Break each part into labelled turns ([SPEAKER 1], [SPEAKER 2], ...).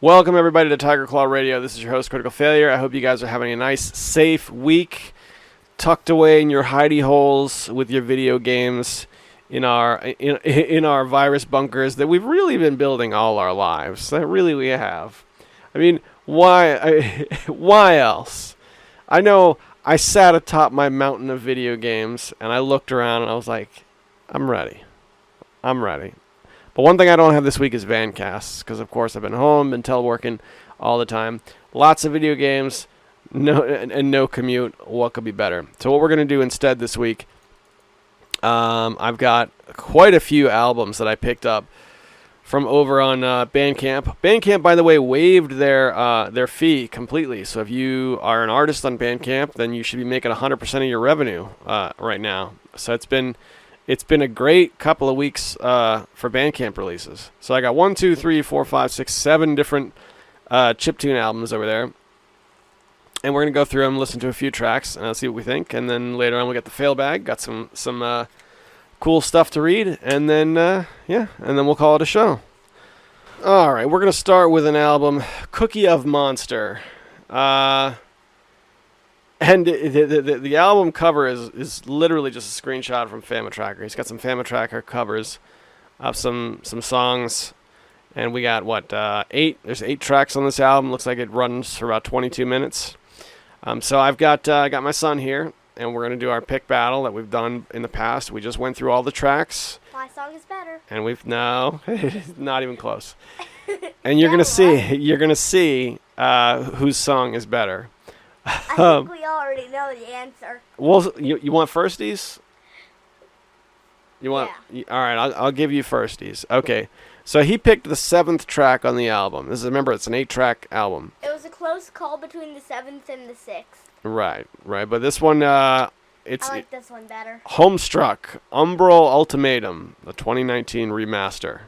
[SPEAKER 1] Welcome, everybody, to Tiger Claw Radio. This is your host, Critical Failure. I hope you guys are having a nice, safe week, tucked away in your hidey holes with your video games in our virus bunkers that we've really been building all our lives. That really we have. I mean, why else? I know I sat atop my mountain of video games, and I looked around, and I was like, I'm ready. But one thing I don't have this week is Vancasts, because of course I've been home, been teleworking all the time. Lots of video games, no commute. What could be better? So what we're going to do instead this week, I've got quite a few albums that I picked up from over on Bandcamp. Bandcamp, by the way, waived their fee completely. So if you are an artist on Bandcamp, then you should be making 100% of your revenue right now. So it's been a great couple of weeks for Bandcamp releases. So I got 1, 2, 3, 4, 5, 6, 7 different chiptune albums over there. And we're going to go through them, listen to a few tracks, and I'll see what we think. And then later on we'll get the fail bag. Got some cool stuff to read. And then, and then we'll call it a show. All right, we're going to start with an album, Cookie of Monster. And the album cover is literally just a screenshot from Famatracker. He's got some Famatracker covers of some songs, and we got eight. There's 8 tracks on this album. Looks like it runs for about 22 minutes. So I've got my son here, and we're gonna do our pick battle that we've done in the past. We just went through all the tracks.
[SPEAKER 2] My song is better.
[SPEAKER 1] And not even close. And you're gonna see whose song is better.
[SPEAKER 2] I think we already know the answer.
[SPEAKER 1] Well, you want firsties? You want?
[SPEAKER 2] Yeah.
[SPEAKER 1] All right, I'll give you firsties. Okay, so he picked the 7th track on the album. Remember, it's an 8-track album.
[SPEAKER 2] It was a close call between the 7th and the 6th.
[SPEAKER 1] Right. But this one,
[SPEAKER 2] I like this one better.
[SPEAKER 1] Homestruck, Umbral Ultimatum, the 2019 remaster.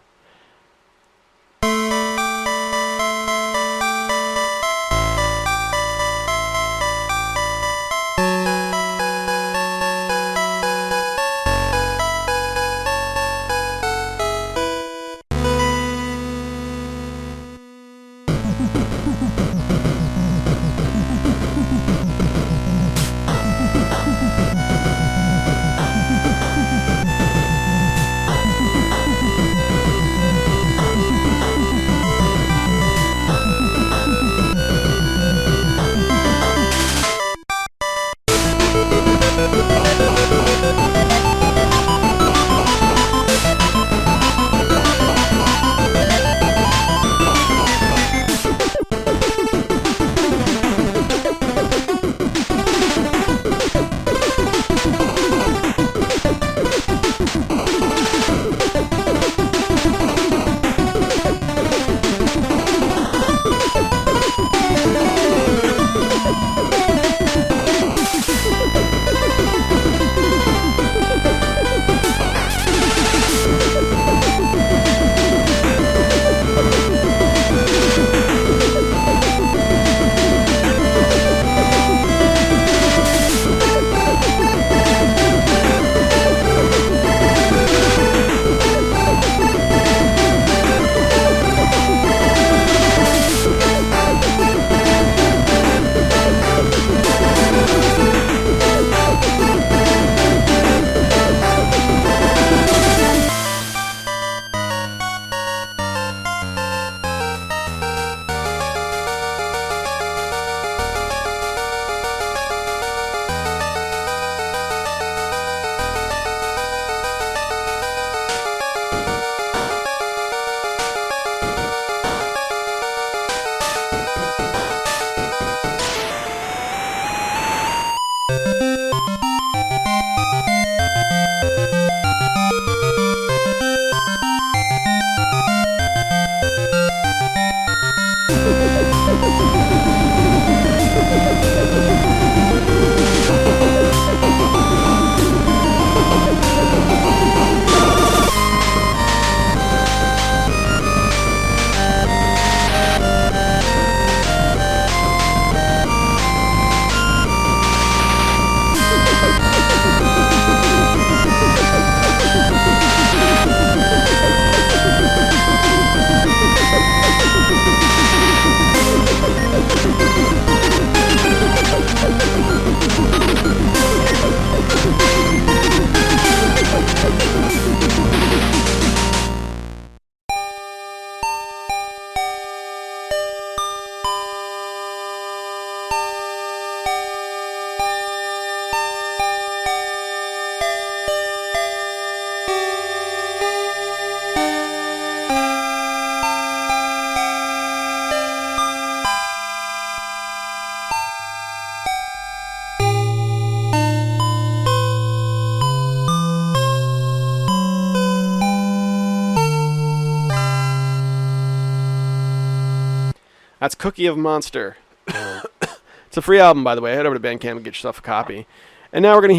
[SPEAKER 1] That's Cookie of Monster. It's a free album, by the way. Head over to Bandcamp and get yourself a copy. And now we're gonna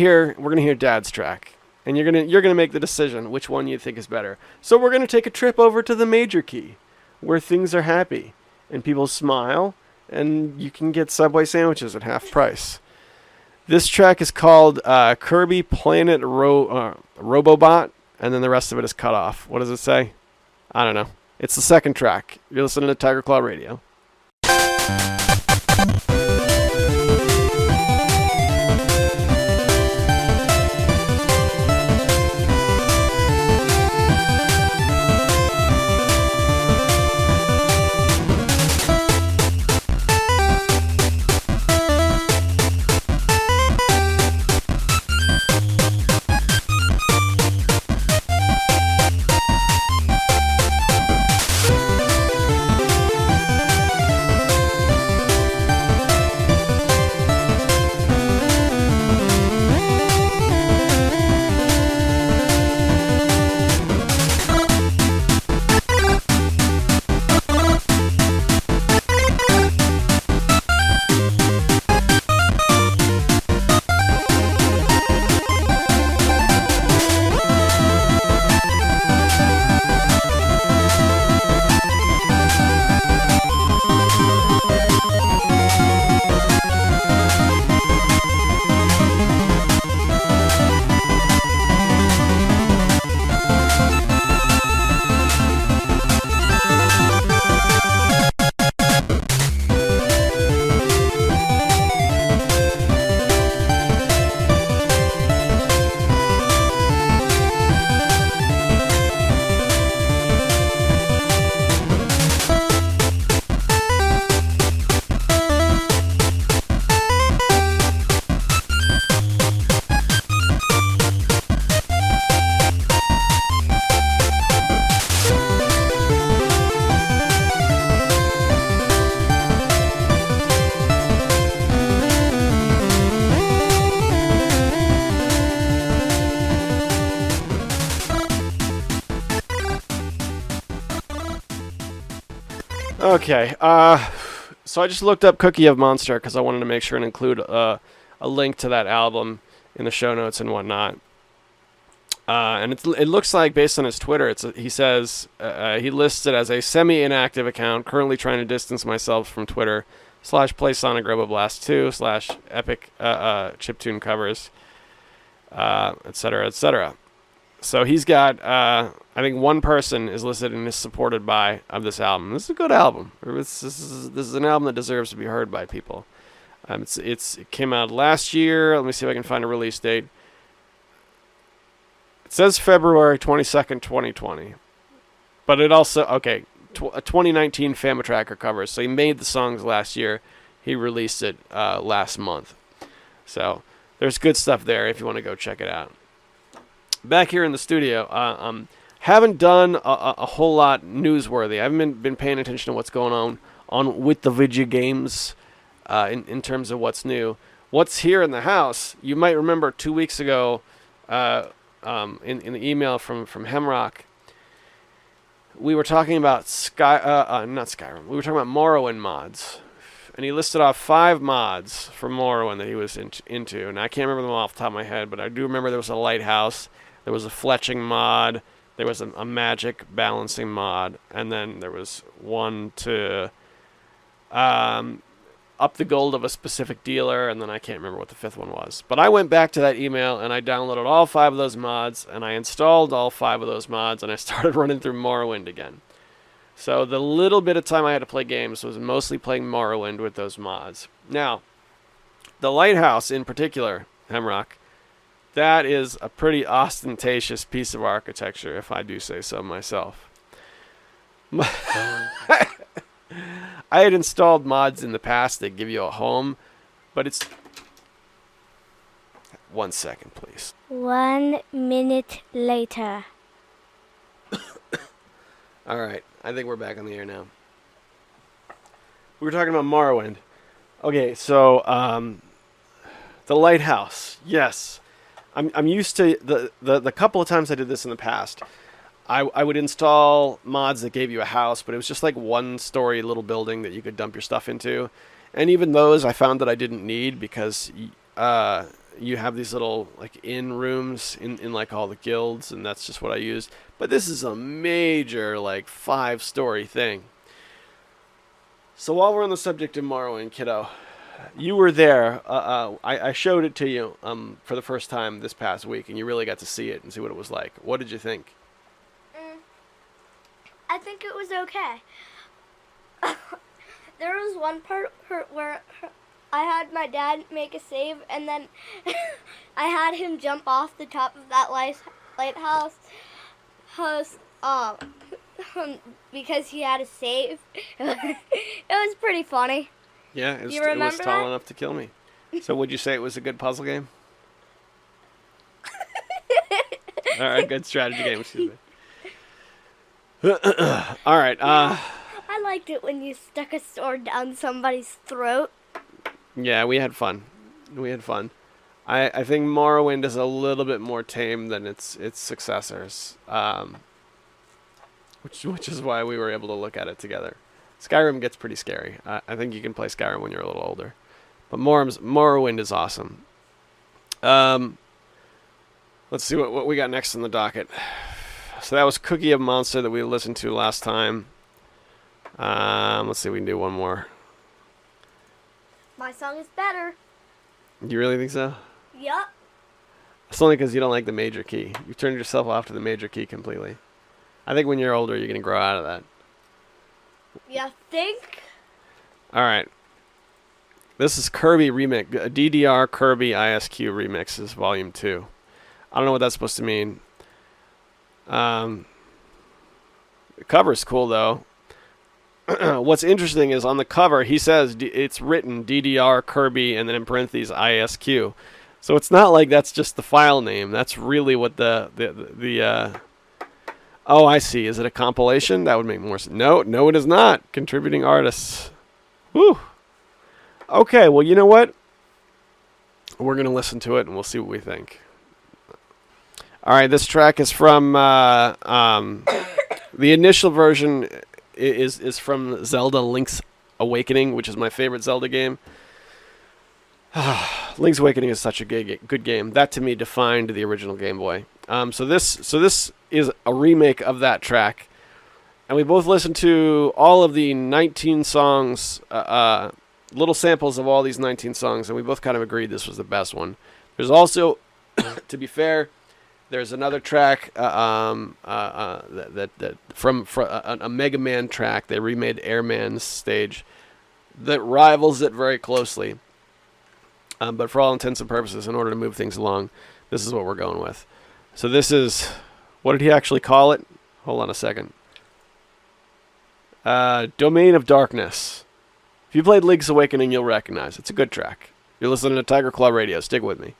[SPEAKER 1] hear Dad's track, and you're gonna make the decision which one you think is better. So we're gonna take a trip over to the major key, where things are happy and people smile, and you can get Subway sandwiches at half price. This track is called Kirby Planet Robobot, and then the rest of it is cut off. What does it say? I don't know. It's the second track. You're listening to Tiger Claw Radio. Okay, so I just looked up Cookie of Monster because I wanted to make sure and include a link to that album in the show notes and whatnot. And it looks like, based on his Twitter, he says he lists it as a semi-inactive account, currently trying to distance myself from Twitter, /play Sonic Robo Blast 2, /epic chiptune covers, etc., etc. So he's got, I think one person is listed and is supported by of this album. This is a good album. This is an album that deserves to be heard by people. It came out last year. Let me see if I can find a release date. It says February 22nd, 2020. But it also, a 2019 Fama Tracker cover. So he made the songs last year. He released it last month. So there's good stuff there if you want to go check it out. Back here in the studio, haven't done a whole lot newsworthy. I haven't been paying attention to what's going on with the video games in terms of what's new. What's here in the house, you might remember 2 weeks ago in the email from Hemrock, we were talking about not Skyrim. We were talking about Morrowind mods. And he listed off 5 mods for Morrowind that he was into. And I can't remember them off the top of my head, but I do remember there was a lighthouse, there was a fletching mod, there was a magic balancing mod, and then there was one to up the gold of a specific dealer, and then I can't remember what the 5th one was. But I went back to that email, and I downloaded all 5 of those mods, and I installed all 5 of those mods, and I started running through Morrowind again. So the little bit of time I had to play games was mostly playing Morrowind with those mods. Now, the lighthouse in particular, Hemrock, that is a pretty ostentatious piece of architecture, if I do say so myself. I had installed mods in the past that give you a home, but it's... 1 second, please.
[SPEAKER 2] 1 minute later.
[SPEAKER 1] All right, I think we're back on the air now. We were talking about Morrowind. Okay, so the lighthouse. Yes, I'm used to the couple of times I did this in the past. I would install mods that gave you a house, but it was just like one story little building that you could dump your stuff into. And even those I found that I didn't need because you have these little like inn rooms in like all the guilds, and that's just what I used. But this is a major like 5-story thing. So while we're on the subject of Morrowind, kiddo, you were there. I showed it to you for the first time this past week, and you really got to see it and see what it was like. What did you think?
[SPEAKER 2] I think it was okay. There was one part where I had my dad make a save, and then I had him jump off the top of that lighthouse because he had a save. It was pretty funny.
[SPEAKER 1] Yeah, it was
[SPEAKER 2] remember
[SPEAKER 1] tall
[SPEAKER 2] that?
[SPEAKER 1] enough to kill me. So would you say it was a good puzzle game? All right, good strategy game. Excuse me. All right.
[SPEAKER 2] I liked it when you stuck a sword down somebody's throat.
[SPEAKER 1] Yeah, we had fun. I think Morrowind is a little bit more tame than its successors, which is why we were able to look at it together. Skyrim gets pretty scary. I think you can play Skyrim when you're a little older, but Morrowind is awesome. Let's see what we got next on the docket. So that was Cookie of Monster that we listened to last time. Let's see if we can do one more.
[SPEAKER 2] My song is better.
[SPEAKER 1] You really think so?
[SPEAKER 2] Yup.
[SPEAKER 1] It's only because you don't like the major key. You've turned yourself off to the major key completely. I think when you're older, you're going to grow out of that.
[SPEAKER 2] You think?
[SPEAKER 1] All right. This is Kirby Remix. DDR Kirby ISQ Remixes Volume 2. I don't know what that's supposed to mean. The cover's cool, though. What's interesting is on the cover, he says it's written DDR Kirby and then in parentheses ISQ. So it's not like that's just the file name. That's really what the oh, I see. Is it a compilation? That would make more sense. No, it is not. Contributing artists. Whew. Okay, well, you know what? We're going to listen to it and we'll see what we think. All right, this track is from the initial version is from Zelda Link's Awakening, which is my favorite Zelda game. Link's Awakening is such a good game. That to me defined the original Game Boy. So this is a remake of that track, and we both listened to all of the 19 songs, little samples of all these 19 songs, and we both kind of agreed this was the best one. There's also, to be fair, there's another track that from a Mega Man track. They remade Airman's stage that rivals it very closely. But for all intents and purposes, in order to move things along, this is what we're going with. So this is, what did he actually call it? Hold on a second. Domain of Darkness. If you played Link's Awakening, you'll recognize it. It's a good track. You're listening to Tiger Claw Radio. Stick with me.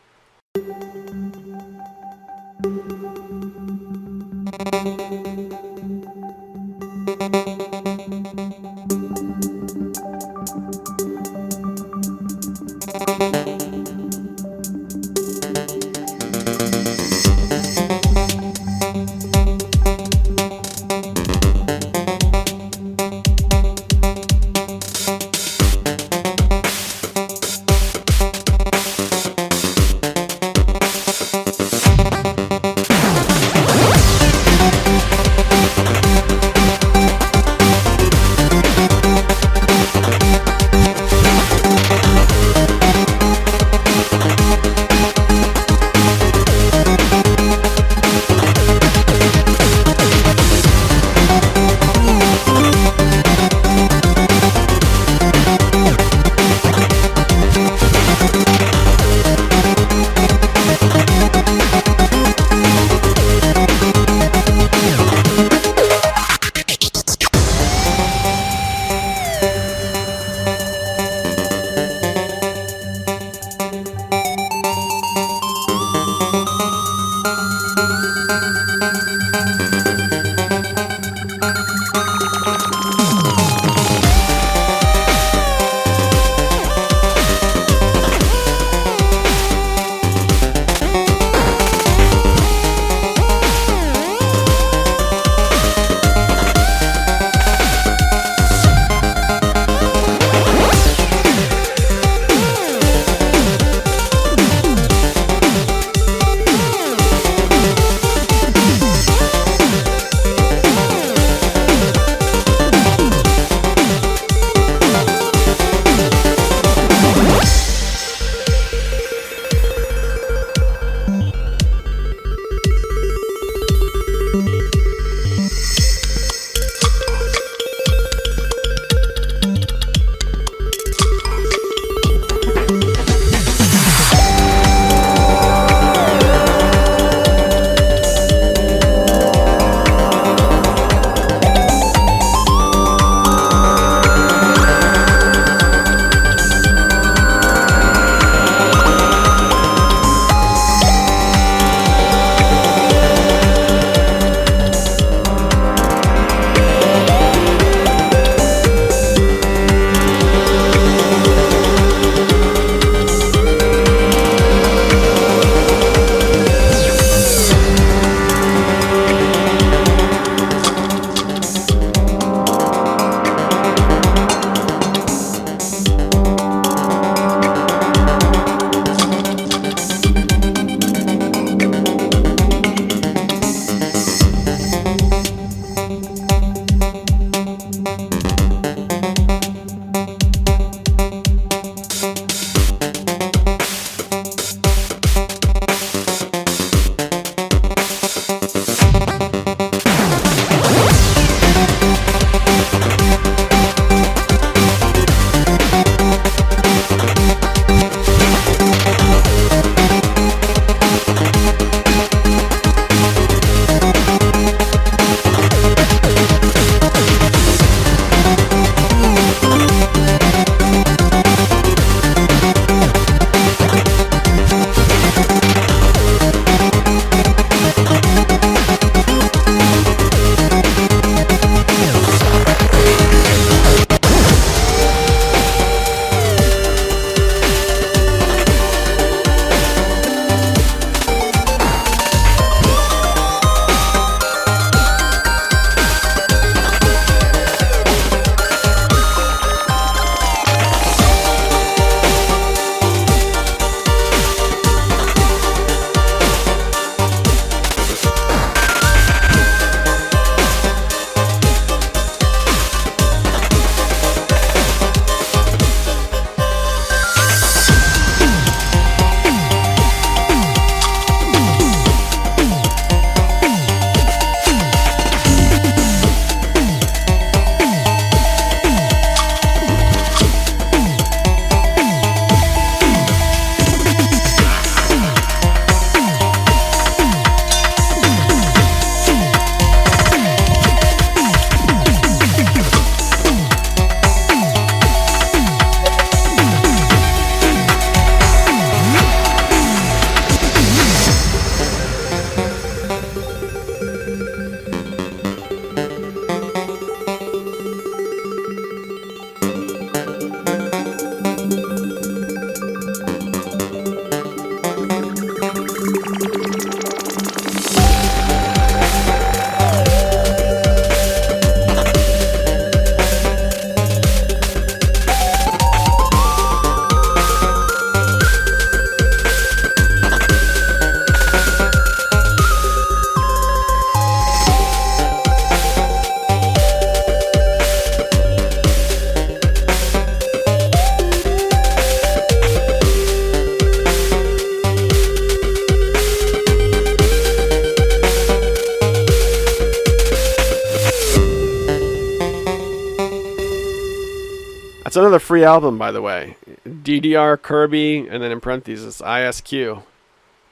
[SPEAKER 1] That's another free album, by the way. DDR Kirby, and then in parentheses, ISQ.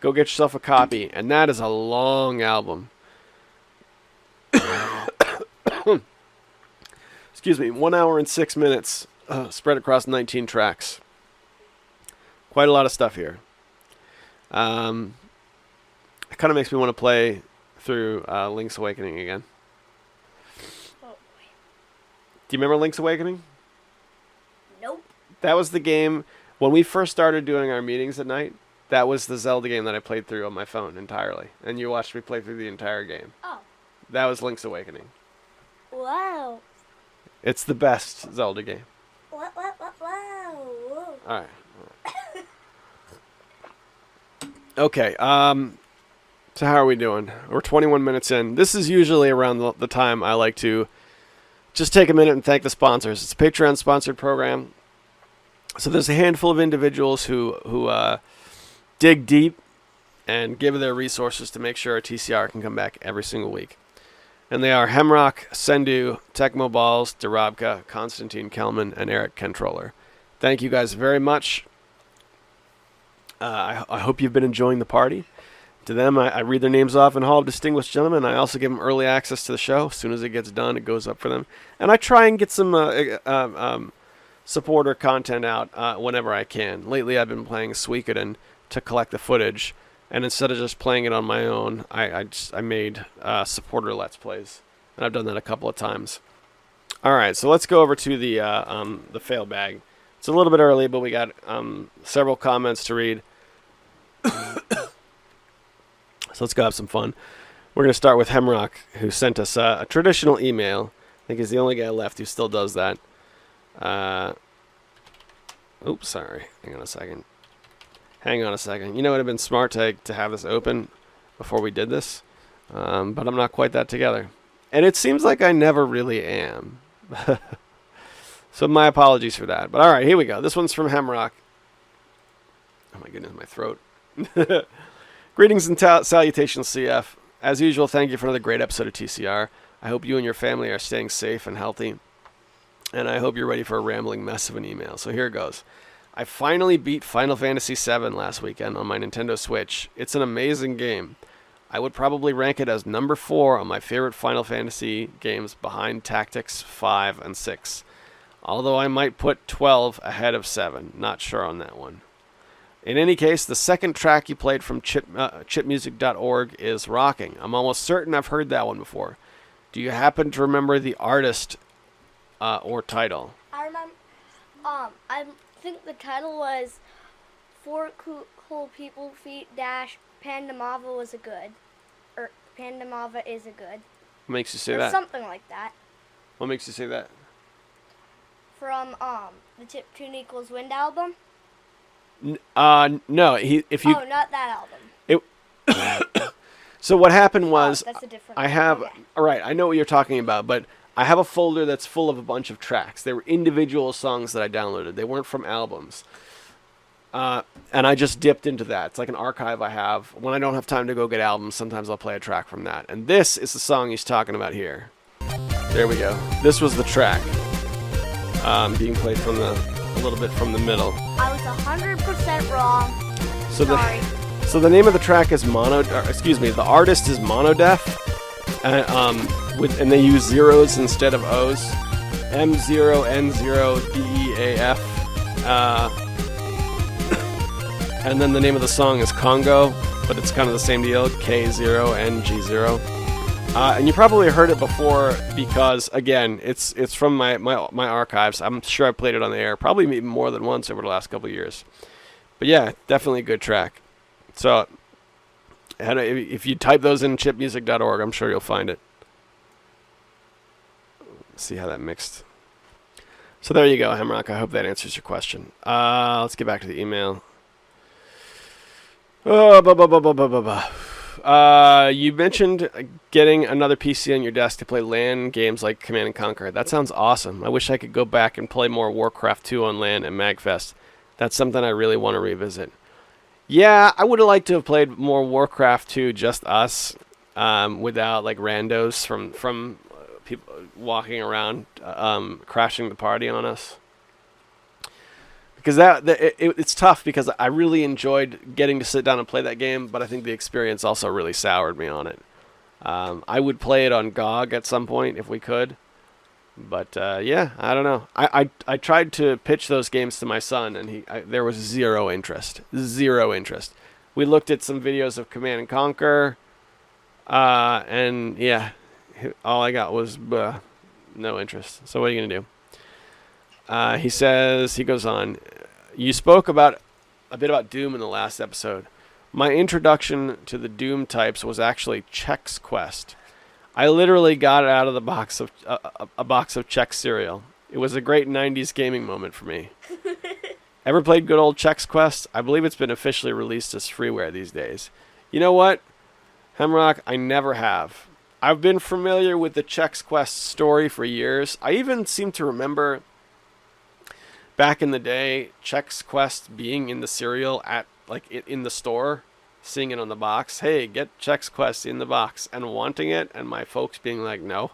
[SPEAKER 1] Go get yourself a copy. And that is a long album. Excuse me, 1 hour and 6 minutes, spread across 19 tracks. Quite a lot of stuff here. It kind of makes me want to play through Link's Awakening again.
[SPEAKER 2] Oh, boy.
[SPEAKER 1] Do you remember Link's Awakening?
[SPEAKER 2] Nope.
[SPEAKER 1] That was the game, when we first started doing our meetings at night, that was the Zelda game that I played through on my phone entirely. And you watched me play through the entire game.
[SPEAKER 2] Oh.
[SPEAKER 1] That was Link's Awakening.
[SPEAKER 2] Wow.
[SPEAKER 1] It's the best Zelda game.
[SPEAKER 2] Wow.
[SPEAKER 1] All right. Okay. So how are we doing? We're 21 minutes in. This is usually around the time I like to just take a minute and thank the sponsors. It's a Patreon-sponsored program. So there's a handful of individuals who dig deep and give their resources to make sure our TCR can come back every single week. And they are Hemrock, Sendu, Tecmo Balls, Darabka, Konstantin Kelman, and Eric Controller. Thank you guys very much. I hope you've been enjoying the party. To them, I read their names off in Hall of Distinguished Gentlemen. I also give them early access to the show. As soon as it gets done, it goes up for them. And I try and get some supporter content out whenever I can. Lately, I've been playing Suikoden to collect the footage. And instead of just playing it on my own, I made supporter Let's Plays. And I've done that a couple of times. All right, so let's go over to the fail bag. It's a little bit early, but we got several comments to read. So let's go have some fun. We're going to start with Hemrock, who sent us a traditional email. I think he's the only guy left who still does that. Oops, sorry. Hang on a second. You know, it would have been smart to have this open before we did this. But I'm not quite that together. And it seems like I never really am. So my apologies for that. But all right, here we go. This one's from Hemrock. Oh my goodness, my throat. Greetings and salutations, CF. As usual, thank you for another great episode of TCR. I hope you and your family are staying safe and healthy. And I hope you're ready for a rambling mess of an email. So here it goes. I finally beat Final Fantasy VII last weekend on my Nintendo Switch. It's an amazing game. I would probably rank it as number 4 on my favorite Final Fantasy games behind Tactics 5 and 6. Although I might put 12 ahead of 7. Not sure on that one. In any case, the second track you played from chipmusic.org is rocking. I'm almost certain I've heard that one before. Do you happen to remember the artist or title?
[SPEAKER 2] I remember. I think the title was "Four Cool People Feet Dash Pandamava was a good," or "Pandamava is a good."
[SPEAKER 1] What makes you say
[SPEAKER 2] or
[SPEAKER 1] that?
[SPEAKER 2] Something like that.
[SPEAKER 1] What makes you say that?
[SPEAKER 2] From the Tip Tune Equals Wind album.
[SPEAKER 1] No.
[SPEAKER 2] Oh, not that album.
[SPEAKER 1] So what happened was,
[SPEAKER 2] that's a different.
[SPEAKER 1] I have.
[SPEAKER 2] Okay.
[SPEAKER 1] All right, I know what you're talking about, but I have a folder that's full of a bunch of tracks. They were individual songs that I downloaded. They weren't from albums. And I just dipped into that. It's like an archive I have. When I don't have time to go get albums, sometimes I'll play a track from that. And this is the song he's talking about here. There we go. This was the track. Being played from a little bit from the middle.
[SPEAKER 2] I was 100% wrong. Sorry.
[SPEAKER 1] So the name of the track is the artist is Monodef. And they use zeros instead of O's. M0, N0, DEAF. And then the name of the song is Congo, but it's kind of the same deal, K0, NG0. And you probably heard it before because, again, it's from my archives. I'm sure I played it on the air, probably even more than once over the last couple of years. But yeah, definitely a good track. So if you type those in chipmusic.org, I'm sure you'll find it. Let's see how that mixed. So there you go, Hemrock. I hope that answers your question. Let's get back to the email. You mentioned getting another PC on your desk to play LAN games like Command and Conquer. That sounds awesome. I wish I could go back and play more Warcraft 2 on LAN and MagFest. That's something I really want to revisit. Yeah, I would have liked to have played more Warcraft 2, just us, without like randos from people walking around, crashing the party on us. because it's tough because I really enjoyed getting to sit down and play that game, but I think the experience also really soured me on it. I would play it on GOG at some point if we could, but yeah, I don't know. I tried to pitch those games to my son, and there was zero interest. Zero interest. We looked at some videos of Command and Conquer, and yeah, all I got was no interest. So what are you gonna do? He goes on. You spoke a bit about Doom in the last episode. My introduction to the Doom types was actually Chex Quest. I literally got it out of the box of a box of Chex cereal. It was a great 90s gaming moment for me. Ever played good old Chex Quest? I believe it's been officially released as freeware these days. You know what, Hemrock? I never have. I've been familiar with the Chex Quest story for years. I even seem to remember back in the day Chex Quest being in the cereal in the store, seeing it on the box. Hey, get Chex Quest in the box, and wanting it, and my folks being like, no.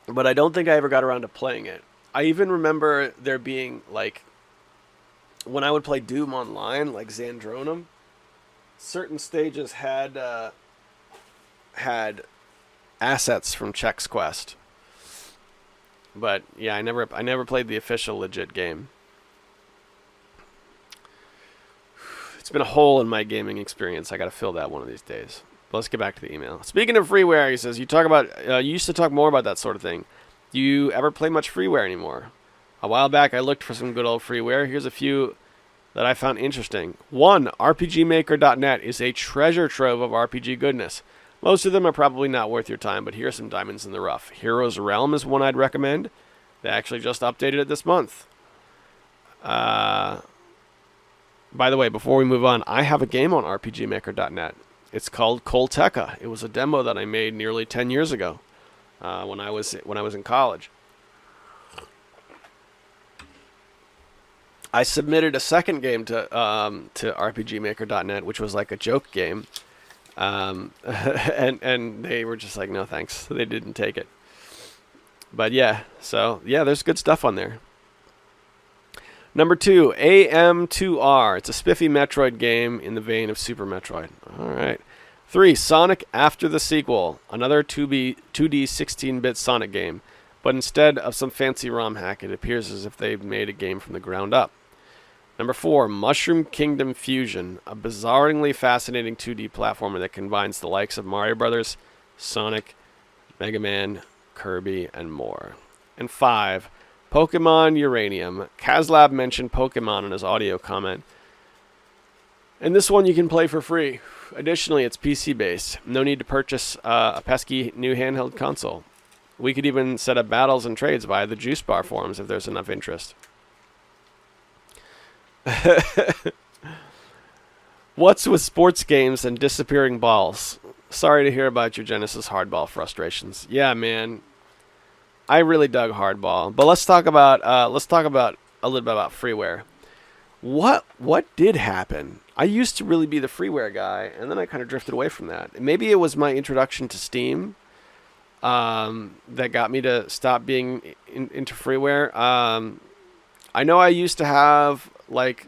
[SPEAKER 1] But I don't think I ever got around to playing it. I even remember there being, like, when I would play Doom online, like Xandronum, certain stages had assets from Chex Quest. But yeah, I never played the official legit game. It's been a hole in my gaming experience. I got to fill that one of these days. But let's get back to the email. Speaking of freeware, he says you used to talk more about that sort of thing. Do you ever play much freeware anymore? A while back, I looked for some good old freeware. Here's a few that I found interesting. 1. RPGmaker.net is a treasure trove of RPG goodness. Most of them are probably not worth your time, but here are some diamonds in the rough. Heroes Realm is one I'd recommend. They actually just updated it this month. By the way, before we move on, I have a game on RPGmaker.net. It's called Kolteka. It was a demo that I made nearly 10 years ago when I was in college. I submitted a second game to RPGmaker.net, which was like a joke game. And they were just like, no thanks. They didn't take it. But yeah, so yeah, there's good stuff on there. Number 2, AM2R. It's a spiffy Metroid game in the vein of Super Metroid. All right. 3, Sonic After the Sequel. Another 2D 16-bit Sonic game. But instead of some fancy ROM hack, it appears as if they've made a game from the ground up. Number 4, Mushroom Kingdom Fusion. A bizarrely fascinating 2D platformer that combines the likes of Mario Brothers, Sonic, Mega Man, Kirby, and more. And 5, Pokemon Uranium. Kazlab mentioned Pokemon in his audio comment. And this one you can play for free. Additionally, it's PC-based. No need to purchase a pesky new handheld console. We could even set up battles and trades via the Juice Bar forums if there's enough interest. What's with sports games and disappearing balls? Sorry to hear about your Genesis hardball frustrations. Yeah, man. I really dug hardball. But let's talk about a little bit about freeware. What did happen? I used to really be the freeware guy, and then I kind of drifted away from that. Maybe it was my introduction to Steam that got me to stop being into freeware. I know I used to have like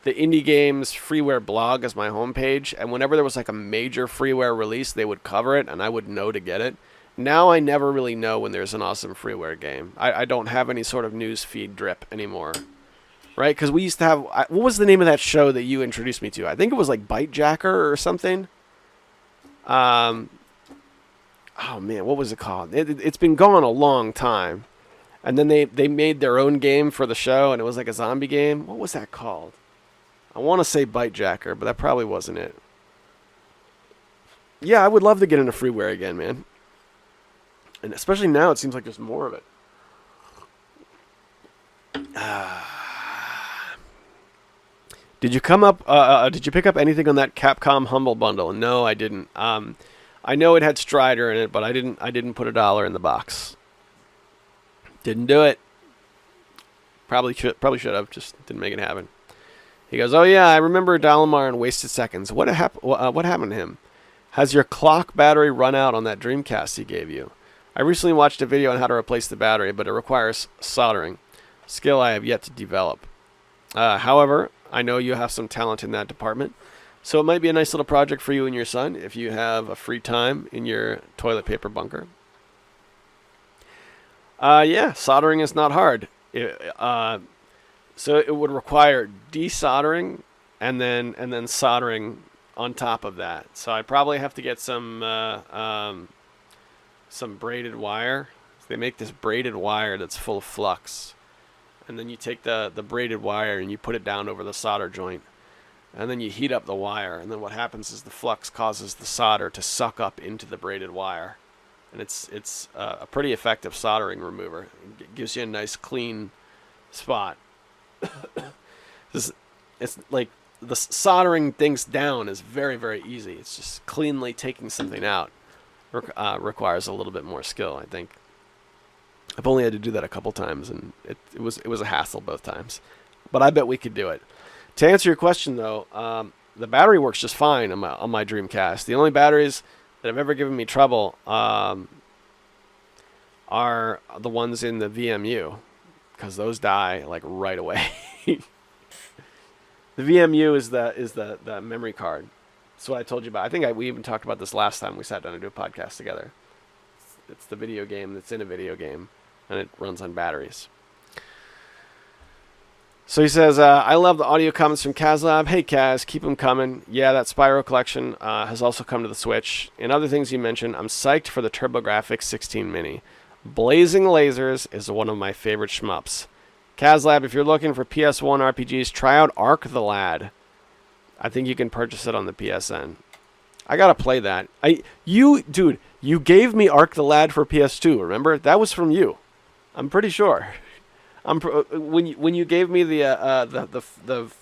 [SPEAKER 1] the indie games freeware blog as my homepage, and whenever there was like a major freeware release, they would cover it, and I would know to get it. Now I never really know when there's an awesome freeware game. I don't have any sort of news feed drip anymore. Right? Because we used to have... what was the name of that show that you introduced me to? I think it was like Bite Jacker or something. Oh, man. What was it called? It's been gone a long time. And then they made their own game for the show, and it was like a zombie game. What was that called? I want to say Bite Jacker, but that probably wasn't it. Yeah, I would love to get into freeware again, man. And especially now, it seems like there's more of it. Did you pick up anything on that Capcom Humble Bundle? No, I didn't. I know it had Strider in it, but I didn't put $1 in the box. Didn't do it. Probably should have. Just didn't make it happen. He goes, oh yeah, I remember Dalamar in Wasted Seconds. What happened to him? Has your clock battery run out on that Dreamcast he gave you? I recently watched a video on how to replace the battery, but it requires soldering, skill I have yet to develop. However, I know you have some talent in that department, so it might be a nice little project for you and your son if you have a free time in your toilet paper bunker. Yeah, soldering is not hard. So it would require desoldering and then soldering on top of that. So I'd probably have to get some braided wire. They make this braided wire that's full of flux, and then you take the braided wire and you put it down over the solder joint, and then you heat up the wire, and then what happens is the flux causes the solder to suck up into the braided wire, and it's a pretty effective soldering remover. It gives you a nice clean spot. It's like the soldering things down is very, very easy. It's just cleanly taking something out requires a little bit more skill, I think. I've only had to do that a couple times, and it was a hassle both times, but I bet we could do it. To answer your question, though, the battery works just fine on my Dreamcast. The only batteries that have ever given me trouble are the ones in the VMU, because those die like right away. The VMU is the memory card. That's what I told you about. I think we even talked about this last time we sat down to do a podcast together. It's the video game that's in a video game, and it runs on batteries. So he says, I love the audio comments from KazLab. Hey, Kaz, keep them coming. Yeah, that Spyro collection has also come to the Switch. And other things you mentioned, I'm psyched for the TurboGrafx 16 Mini. Blazing Lasers is one of my favorite shmups. KazLab, if you're looking for PS1 RPGs, try out Ark the Lad. I think you can purchase it on the PSN. I gotta play that. Dude, you gave me Ark the Lad for PS2. Remember? That was from you. I'm pretty sure. When you gave me the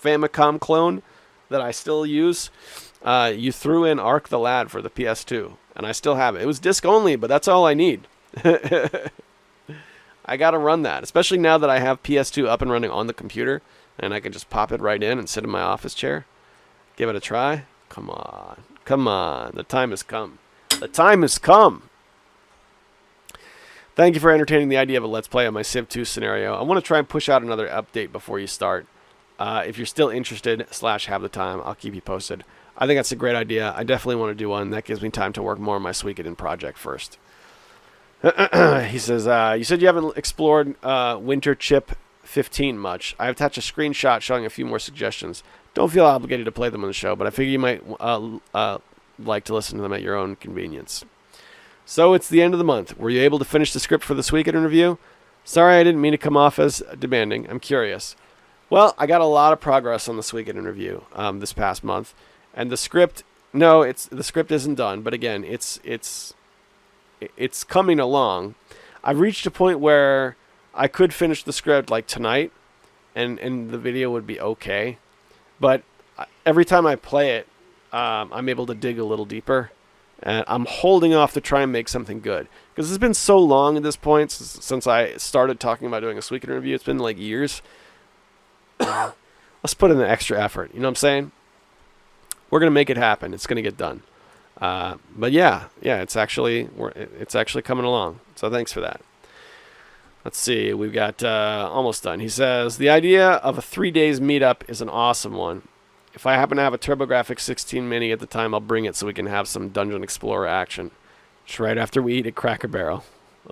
[SPEAKER 1] Famicom clone that I still use, you threw in Ark the Lad for the PS2, and I still have it. It was disc only, but that's all I need. I gotta run that, especially now that I have PS2 up and running on the computer, and I can just pop it right in and sit in my office chair. Give it a try. Come on. The time has come. The time has come. Thank you for entertaining the idea of a Let's Play on my Civ 2 scenario. I want to try and push out another update before you start. If you're still interested / have the time, I'll keep you posted. I think that's a great idea. I definitely want to do one. That gives me time to work more on my Suikoden project first. He says, you said you haven't explored Winter Chip 15 much. I have attached a screenshot showing a few more suggestions. Don't feel obligated to play them on the show, but I figure you might like to listen to them at your own convenience. So it's the end of the month. Were you able to finish the script for the Suikoden review? Sorry, I didn't mean to come off as demanding. I'm curious. Well, I got a lot of progress on the Suikoden review this past month, and the script. No, the script isn't done, but again, it's coming along. I've reached a point where I could finish the script like tonight, and the video would be okay. But every time I play it, I'm able to dig a little deeper. And I'm holding off to try and make something good. Because it's been so long at this point since I started talking about doing a Suikoden review. It's been like years. Let's put in the extra effort. You know what I'm saying? We're going to make it happen. It's going to get done. But yeah, it's actually coming along. So thanks for that. Let's see. We've got almost done. He says, the idea of a 3 days meetup is an awesome one. If I happen to have a TurboGrafx 16 Mini at the time, I'll bring it so we can have some Dungeon Explorer action. Just right after we eat at Cracker Barrel.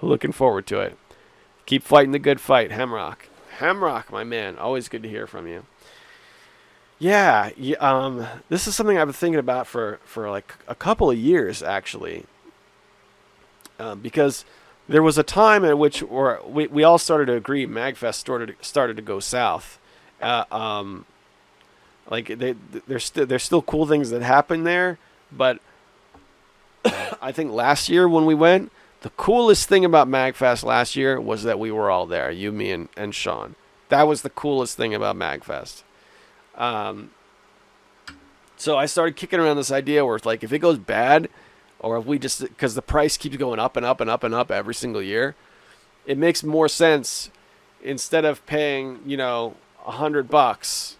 [SPEAKER 1] Looking forward to it. Keep fighting the good fight, Hemrock. Hemrock, my man. Always good to hear from you. Yeah, this is something I've been thinking about for like a couple of years, actually. Because there was a time in which we all started to agree MagFest started to go south. Like there's still cool things that happen there, but I think last year when we went, the coolest thing about MagFest last year was that we were all there, you, me, and Sean. That was the coolest thing about MagFest. So I started kicking around this idea where it's like, if it goes bad, or if we just, because the price keeps going up and up and up and up every single year, it makes more sense instead of paying, $100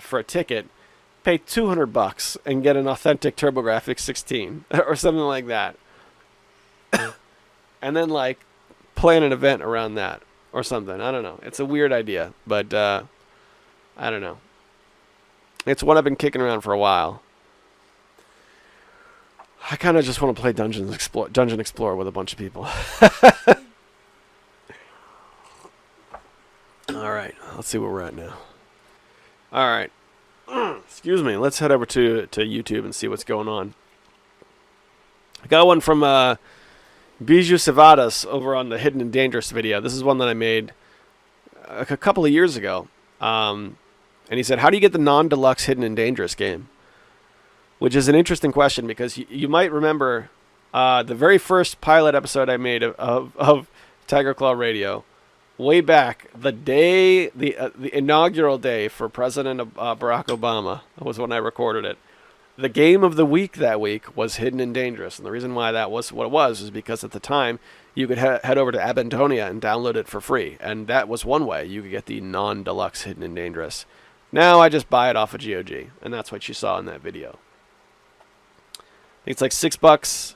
[SPEAKER 1] for a ticket, pay $200 and get an authentic TurboGrafx 16 or something like that. and then like plan an event around that or something. I don't know. It's a weird idea, but I don't know. It's what I've been kicking around for a while. I kind of just want to play Dungeon Explorer with a bunch of people. All right, let's see where we're at now. All right, excuse me. Let's head over to YouTube and see what's going on. I got one from Bijou Cevadas over on the Hidden and Dangerous video. This is one that I made a couple of years ago. And he said, how do you get the non-deluxe Hidden and Dangerous game? Which is an interesting question because you might remember the very first pilot episode I made of Tiger Claw Radio, way back, the inaugural day for President Barack Obama was when I recorded it. The game of the week that week was Hidden and Dangerous. And the reason why that was what it was because at the time you could head over to Abantonia and download it for free. And that was one way you could get the non-deluxe Hidden and Dangerous. Now I just buy it off of GOG. And that's what you saw in that video. I think it's like $6.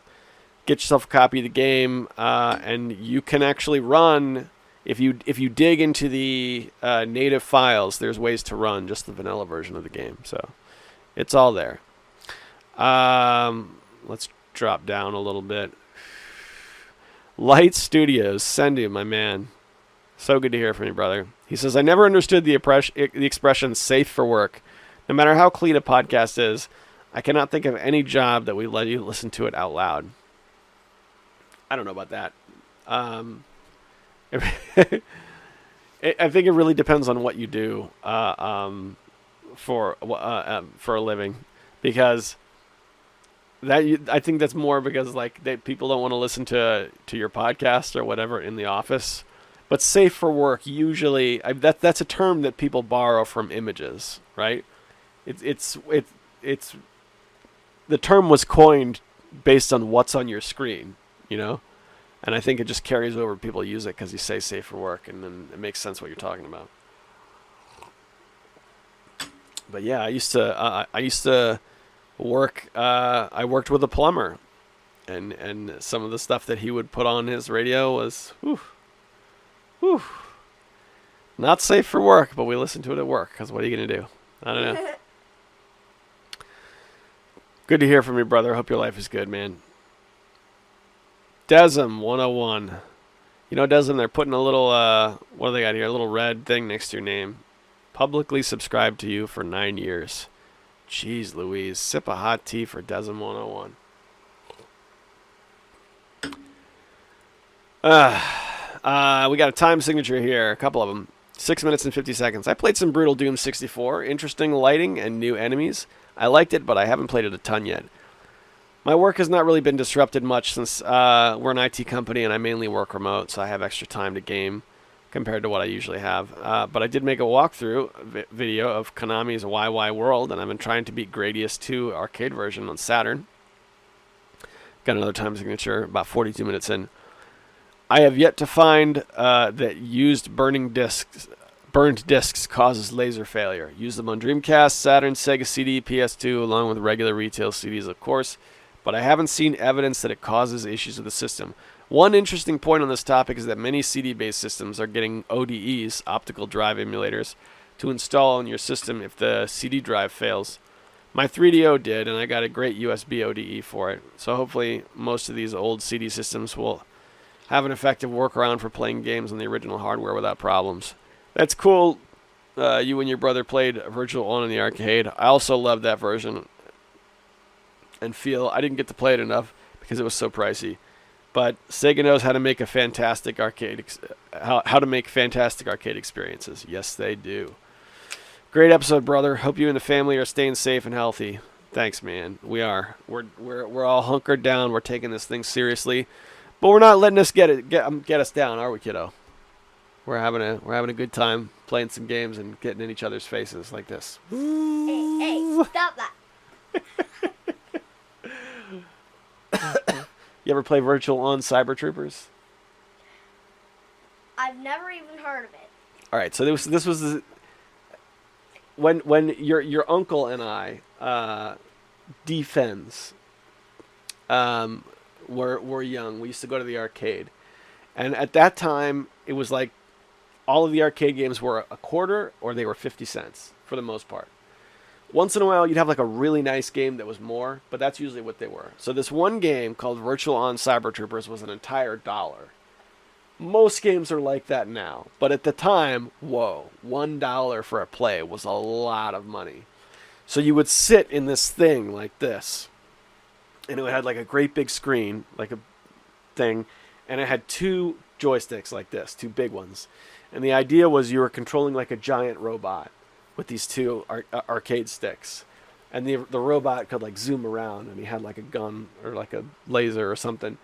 [SPEAKER 1] Get yourself a copy of the game. And you can actually run, if you dig into the native files, there's ways to run just the vanilla version of the game. So it's all there. Let's drop down a little bit. Light Studios, send you, my man. So good to hear from you, brother. He says, I never understood the expression safe for work. No matter how clean a podcast is, I cannot think of any job that we let you listen to it out loud. I don't know about that. I think it really depends on what you do for a living, because I think that's more because like people don't want to listen to your podcast or whatever in the office. But safe for work, usually that's a term that people borrow from images, right? It's the term was coined based on what's on your screen, you know, and I think it just carries over. People use it because you say safe for work, and then it makes sense what you're talking about. But yeah, I used to work. I worked with a plumber, and some of the stuff that he would put on his radio was, not safe for work. But we listened to it at work because what are you gonna do? I don't know. Good to hear from you, brother. Hope your life is good, man. Desm 101. You know, Desm, they're putting a little what do they got here? A little red thing next to your name. Publicly subscribed to you for 9 years. Jeez Louise. Sip a hot tea for Desm 101. We got a time signature here. A couple of them. 6 minutes and 50 seconds. I played some Brutal Doom 64. Interesting lighting and new enemies. I liked it, but I haven't played it a ton yet. My work has not really been disrupted much since we're an IT company and I mainly work remote, so I have extra time to game compared to what I usually have. But I did make a walkthrough video of Konami's YY World, and I've been trying to beat Gradius 2 arcade version on Saturn. Got another time signature, about 42 minutes in. I have yet to find that used burned discs causes laser failure. Use them on Dreamcast, Saturn, Sega CD, PS2, along with regular retail CDs, of course. But I haven't seen evidence that it causes issues with the system. One interesting point on this topic is that many CD-based systems are getting ODEs, optical drive emulators, to install on your system if the CD drive fails. My 3DO did, and I got a great USB ODE for it. So hopefully most of these old CD systems will have an effective workaround for playing games on the original hardware without problems. That's cool. You and your brother played Virtual On in the arcade. I also loved that version. And I didn't get to play it enough because it was so pricey. But Sega knows how to make a fantastic arcade, how to make fantastic arcade experiences. Yes, they do. Great episode, brother. Hope you and the family are staying safe and healthy. Thanks, man. We are. We're all hunkered down. We're taking this thing seriously, but we're not letting us get us down, are we, kiddo? We're having a good time playing some games and getting in each other's faces like this.
[SPEAKER 2] Hey, stop that.
[SPEAKER 1] You ever play Virtual On Cyber Troopers?
[SPEAKER 2] I've never even heard of it.
[SPEAKER 1] All right, so this was when your uncle and I defends were young. We used to go to the arcade, And at that time, it was like all of the arcade games were a quarter or they were 50 cents for the most part. Once in a while, you'd have like a really nice game that was more, but that's usually what they were. So this one game called Virtual On Cyber Troopers was an entire $1. Most games are like that now, but at the time, whoa, $1 for a play was a lot of money. So you would sit in this thing like this, and it had like a great big screen, like a thing, and it had two joysticks like this, two big ones. And the idea was you were controlling like a giant robot with these two arcade sticks. And the robot could like zoom around, and he had like a gun or like a laser or something.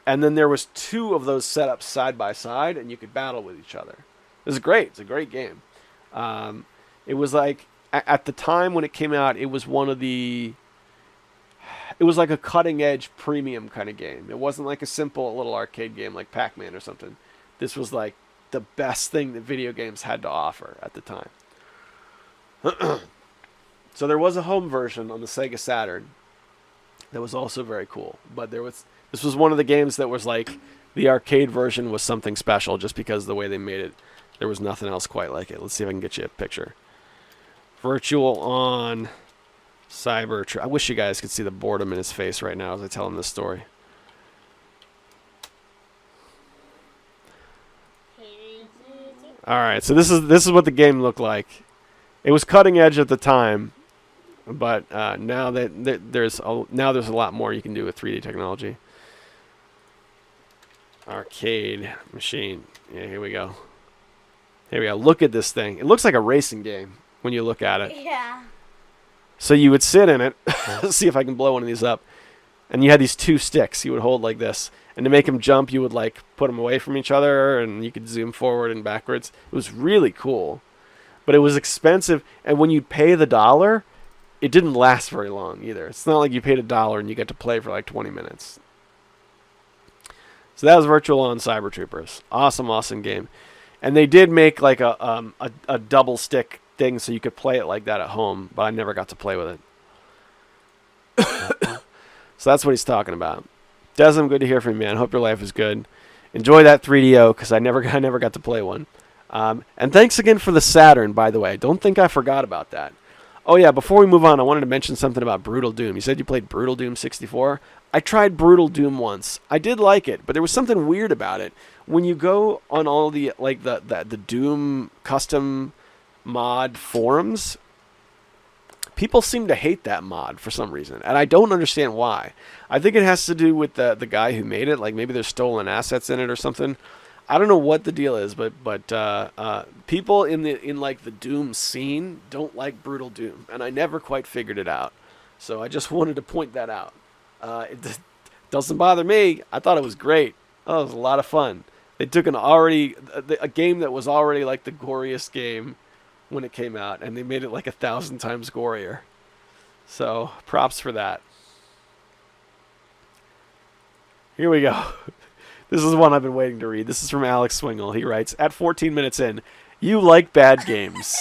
[SPEAKER 1] And then there was two of those set up side by side, and you could battle with each other. It was great. It's a great game. It was like at the time when it came out, it was one of the. It was like a cutting edge premium kind of game. It wasn't like a simple little arcade game like Pac-Man or something. This was like the best thing that video games had to offer at the time. So there was a home version on the Sega Saturn that was also very cool. But this was one of the games that was like the arcade version was something special just because of the way they made it. There was nothing else quite like it. Let's see if I can get you a picture. Virtual On Cyber. I wish you guys could see the boredom in his face right now as I tell him this story. All right, so this is what the game looked like. It was cutting edge at the time, but now there's a lot more you can do with 3D technology. Arcade machine. Yeah, here we go. Here we go. Look at this thing. It looks like a racing game when you look at it.
[SPEAKER 2] Yeah.
[SPEAKER 1] So you would sit in it. See if I can blow one of these up. And you had these two sticks you would hold like this. And to make them jump, you would like put them away from each other, and you could zoom forward and backwards. It was really cool. But it was expensive. And when you pay the $1, it didn't last very long either. It's not like you paid $1 and you get to play for like 20 minutes. So that was Virtual On Cyber Troopers. Awesome game. And they did make like a double stick thing so you could play it like that at home, but I never got to play with it. So that's what he's talking about. Desmond, good to hear from you, man. Hope your life is good. Enjoy that 3DO because I never got to play one. And thanks again for the Saturn, by the way. Don't think I forgot about that. Oh yeah, before we move on, I wanted to mention something about Brutal Doom. You said you played Brutal Doom 64. I tried Brutal Doom once. I did like it, but there was something weird about it. When you go on all the like the Doom custom mod forums, people seem to hate that mod for some reason, and I don't understand why. I think it has to do with the guy who made it. Like maybe there's stolen assets in it or something. I don't know what the deal is, but people in like the Doom scene don't like Brutal Doom, and I never quite figured it out. So I just wanted to point that out. It doesn't bother me. I thought it was great. Oh, it was a lot of fun. They took a game that was already like the goriest game when it came out, and they made it like 1,000 times gorier. So props for that. Here we go. This is one I've been waiting to read. This is from Alex Swingle. He writes, at 14 minutes in, you like bad games.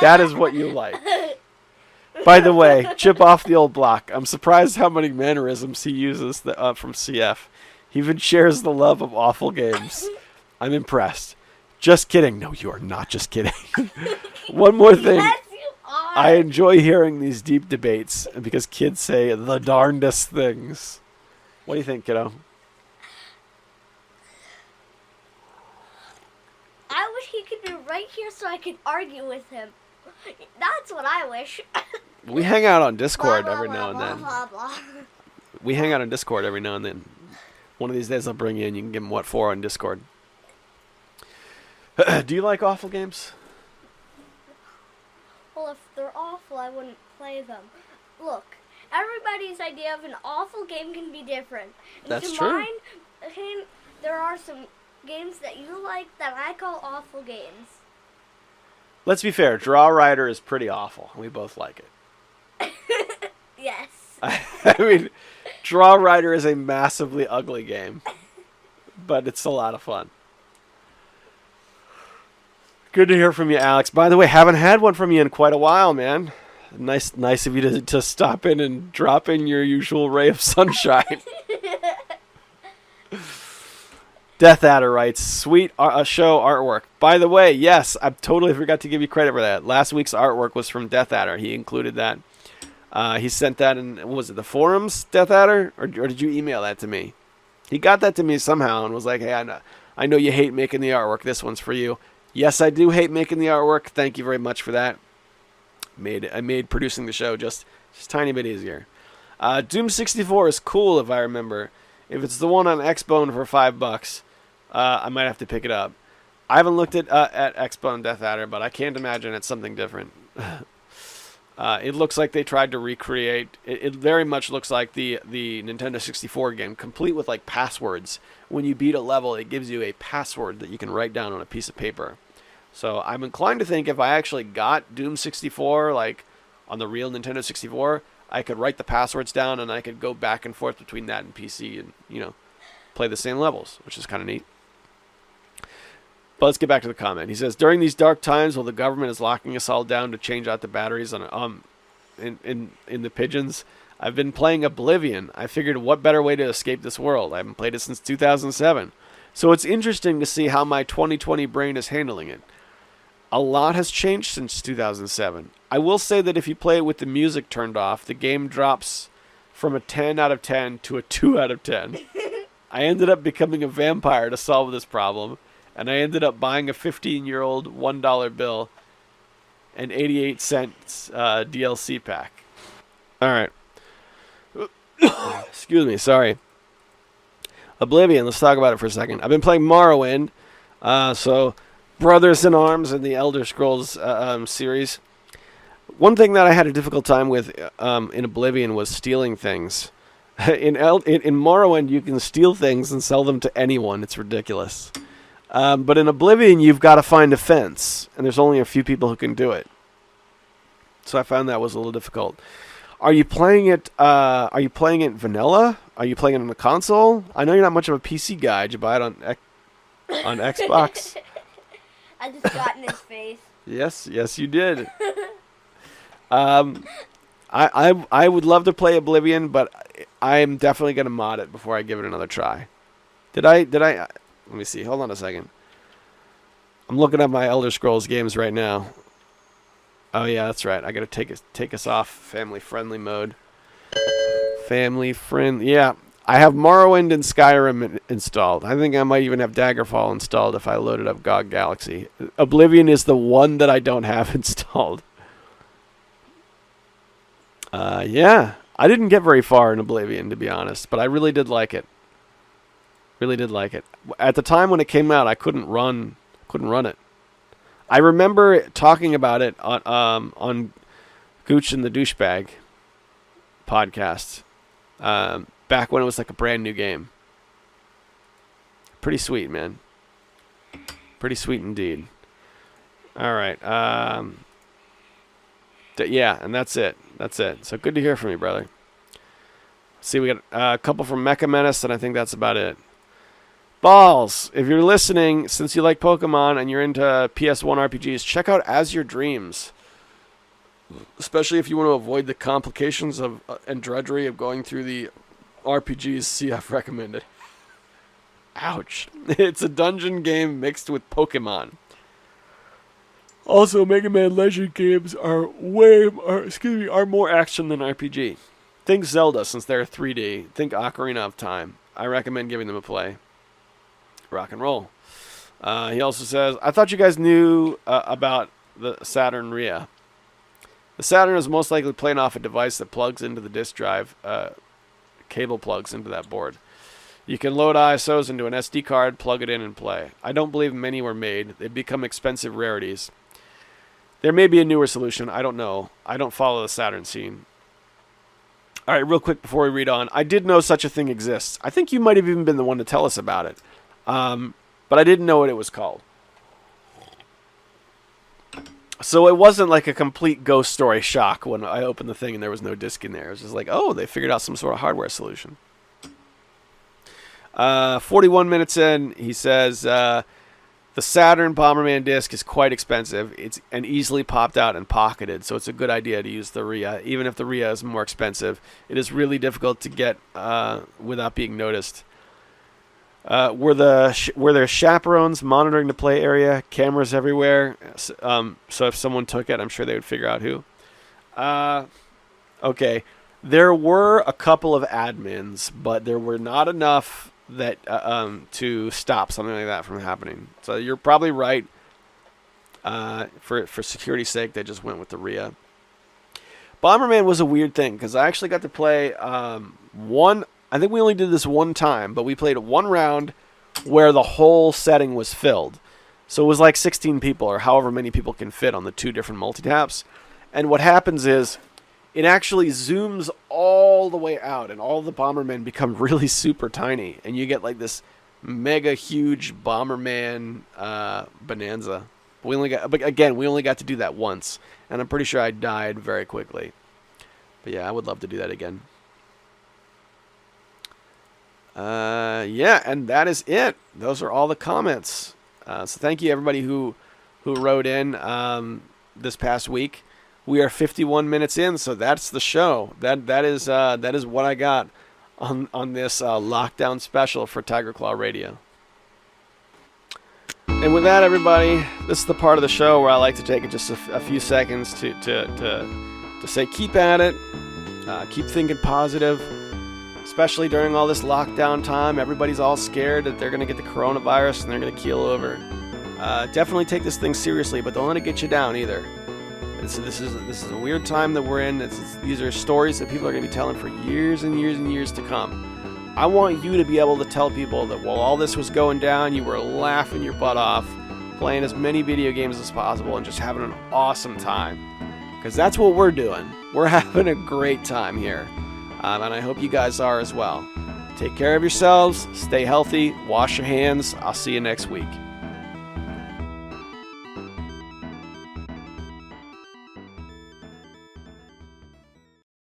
[SPEAKER 1] That is what you like. By the way, chip off the old block. I'm surprised how many mannerisms he uses from CF. He even shares the love of awful games. I'm impressed. Just kidding. No, you are not just kidding. One more thing.
[SPEAKER 2] Yes, you are.
[SPEAKER 1] I enjoy hearing these deep debates because kids say the darndest things. What do you think, kiddo?
[SPEAKER 2] I wish he could be right here so I could argue with him. That's what I wish.
[SPEAKER 1] We hang out on Discord
[SPEAKER 2] Blah, blah,
[SPEAKER 1] every
[SPEAKER 2] blah,
[SPEAKER 1] now and
[SPEAKER 2] blah,
[SPEAKER 1] then.
[SPEAKER 2] blah, blah.
[SPEAKER 1] We hang out on Discord every now and then. One of these days I'll bring you in. You can give him what for on Discord. Do you like awful games?
[SPEAKER 2] Well, if they're awful, I wouldn't play them. Look, everybody's idea of an awful game can be different. And
[SPEAKER 1] That's
[SPEAKER 2] to
[SPEAKER 1] true.
[SPEAKER 2] mine, there are some games that you like that I call awful games.
[SPEAKER 1] Let's be fair. Draw Rider is pretty awful. We both like it.
[SPEAKER 2] Yes.
[SPEAKER 1] I mean, Draw Rider is a massively ugly game, but it's a lot of fun. Good to hear from you, Alex. By the way, haven't had one from you in quite a while, man. Nice of you to stop in and drop in your usual ray of sunshine. Death Adder writes, sweet show artwork. By the way, yes, I totally forgot to give you credit for that. Last week's artwork was from Death Adder. He included that. He sent that in, what was it, the forums, Death Adder? Or did you email that to me? He got that to me somehow and was like, hey, I know you hate making the artwork. This one's for you. Yes, I do hate making the artwork. Thank you very much for that. I made producing the show just a tiny bit easier. Doom 64 is cool if I remember. If it's the one on Xbone for $5, I might have to pick it up. I haven't looked at Xbone Death Adder, but I can't imagine it's something different. It looks like they tried to recreate. It very much looks like the Nintendo 64 game, complete with like passwords. When you beat a level, it gives you a password that you can write down on a piece of paper. So I'm inclined to think if I actually got Doom 64, like on the real Nintendo 64, I could write the passwords down and I could go back and forth between that and PC and, play the same levels, which is kind of neat. But let's get back to the comment. He says, during these dark times while the government is locking us all down to change out the batteries on in the pigeons, I've been playing Oblivion. I figured what better way to escape this world. I haven't played it since 2007. So it's interesting to see how my 2020 brain is handling it. A lot has changed since 2007. I will say that if you play it with the music turned off, the game drops from a 10 out of 10 to a 2 out of 10. I ended up becoming a vampire to solve this problem, and I ended up buying a 15-year-old $1 bill and 88 cents DLC pack. All right. Excuse me, sorry. Oblivion, let's talk about it for a second. I've been playing Morrowind, so Brothers in Arms in the Elder Scrolls series. One thing that I had a difficult time with in Oblivion was stealing things. In Morrowind, you can steal things and sell them to anyone. It's ridiculous. But in Oblivion, you've got to find a fence, and there's only a few people who can do it. So I found that was a little difficult. Are you playing it? Are you playing it vanilla? Are you playing it on the console? I know you're not much of a PC guy. Did you buy it on Xbox?
[SPEAKER 2] I just got in his face.
[SPEAKER 1] Yes, you did. I would love to play Oblivion, but I'm definitely gonna mod it before I give it another try. Did I? Let me see. Hold on a second. I'm looking at my Elder Scrolls games right now. Oh yeah, that's right. I gotta take us off family friendly mode. Family friend. Yeah, I have Morrowind and Skyrim installed. I think I might even have Daggerfall installed if I loaded up GOG Galaxy. Oblivion is the one that I don't have installed. Yeah, I didn't get very far in Oblivion, to be honest, but I really did like it. Really did like it. At the time when it came out, I couldn't run it. I remember talking about it on Gooch and the Douchebag podcast back when it was like a brand new game. Pretty sweet, man. Pretty sweet indeed. All right. Yeah, and that's it. That's it. So good to hear from you, brother. See, we got a couple from Mecha Menace, and I think that's about it. Balls, if you're listening, since you like Pokemon and you're into PS1 RPGs, check out As Your Dreams. Especially if you want to avoid the complications of and drudgery of going through the RPGs CF recommended. Ouch. It's a dungeon game mixed with Pokemon. Also, Mega Man Legend games are more action than RPG. Think Zelda, since they're 3D. Think Ocarina of Time. I recommend giving them a play. Rock and roll. He also says, I thought you guys knew about the Saturn RIA. The Saturn is most likely playing off a device that plugs into the disk drive. Cable plugs into that board. You can load ISOs into an SD card, plug it in, and play. I don't believe many were made. They've become expensive rarities. There may be a newer solution. I don't know. I don't follow the Saturn scene. All right, real quick before we read on. I did know such a thing exists. I think you might have even been the one to tell us about it. But I didn't know what it was called. So it wasn't like a complete ghost story shock when I opened the thing and there was no disc in there. It was just like, oh, they figured out some sort of hardware solution. 41 minutes in, he says, the Saturn Bomberman disc is quite expensive. It's easily popped out and pocketed, so it's a good idea to use the RIA. Even if the RIA is more expensive, it is really difficult to get without being noticed. Were there chaperones monitoring the play area? Cameras everywhere. So if someone took it, I'm sure they would figure out who. Okay. There were a couple of admins, but there were not enough that to stop something like that from happening. So you're probably right. For security's sake, they just went with the RIA. Bomberman was a weird thing because I actually got to play one. I think we only did this one time, but we played one round where the whole setting was filled. So it was like 16 people or however many people can fit on the 2 different multi-taps. And what happens is it actually zooms all the way out and all the Bombermen become really super tiny. And you get like this mega huge Bomberman bonanza. But again, we only got to do that once. And I'm pretty sure I died very quickly. But yeah, I would love to do that again. Yeah, and that is it. Those are all the comments. So thank you everybody who wrote in this past week. We are 51 minutes in, so that's the show. That is what I got on this lockdown special for Tiger Claw Radio. And with that, everybody, this is the part of the show where I like to take just a few seconds to say keep at it, keep thinking positive. Especially during all this lockdown time, everybody's all scared that they're going to get the coronavirus and they're going to keel over. Definitely take this thing seriously, but don't let it get you down either. This is a weird time that we're in. These are stories that people are going to be telling for years and years and years to come. I want you to be able to tell people that while all this was going down, you were laughing your butt off, playing as many video games as possible, and just having an awesome time. Because that's what we're doing. We're having a great time here. And I hope you guys are as well. Take care of yourselves. Stay healthy. Wash your hands. I'll see you next week.